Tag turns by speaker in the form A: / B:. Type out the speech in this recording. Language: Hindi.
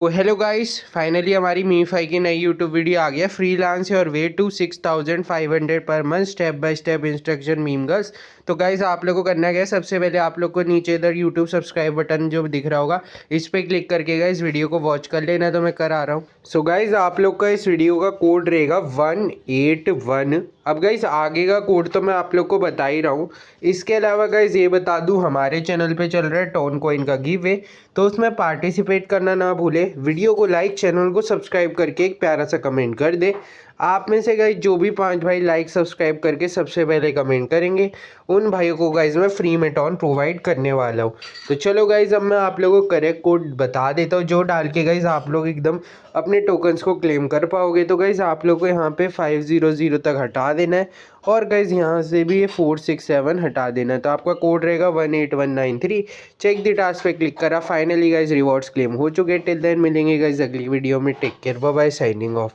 A: तो हेलो गाइस, फाइनली हमारी मीफाई की नई यूट्यूब वीडियो आ गया। Freelance your way to 6500 per month, step by step instruction meme girls. तो गाइस आप लोग को करना क्या है, सबसे पहले आप लोग को नीचे इधर यूट्यूब सब्सक्राइब बटन जो दिख रहा होगा, इस पर क्लिक करके गाइस वीडियो को वॉच कर लेना। तो मैं कर आ रहा हूँ। सो गाइस आप लोग का इस वीडियो का कोड रहेगा 181। अब गाइस आगे का कोड तो मैं आप लोग को बता ही रहा हूँ। इसके अलावा गाइस ये बता दूँ, हमारे चैनल पे चल रहा है टोन कॉइन का गिव वे, तो उसमें पार्टिसिपेट करना ना भूले। वीडियो को लाइक, चैनल को सब्सक्राइब करके एक प्यारा सा कमेंट कर दे। आप में से गाइस जो भी 5 भाई लाइक सब्सक्राइब करके सबसे पहले कमेंट करेंगे, उन भाइयों को गाइस मैं फ्री में टोन प्रोवाइड करने वाला हूँ। तो चलो गाइस अब मैं आप लोगों को करेक्ट कोड बता देता हूँ, जो डाल के गाइस आप लोग एकदम अपने टोकन्स को क्लेम कर पाओगे। तो गाइस आप लोग को यहाँ पे 500 तक हटा देना है, और गाइस यहाँ से भी ये 467 हटा देना है। तो आपका कोड रहेगा 18193। चेक द टास्क पे क्लिक करा। फाइनली गाइस रिवॉर्ड्स क्लेम हो चुके हैं। टिल देन मिलेंगे गाइस अगली वीडियो में। Take care, bye bye, signing of.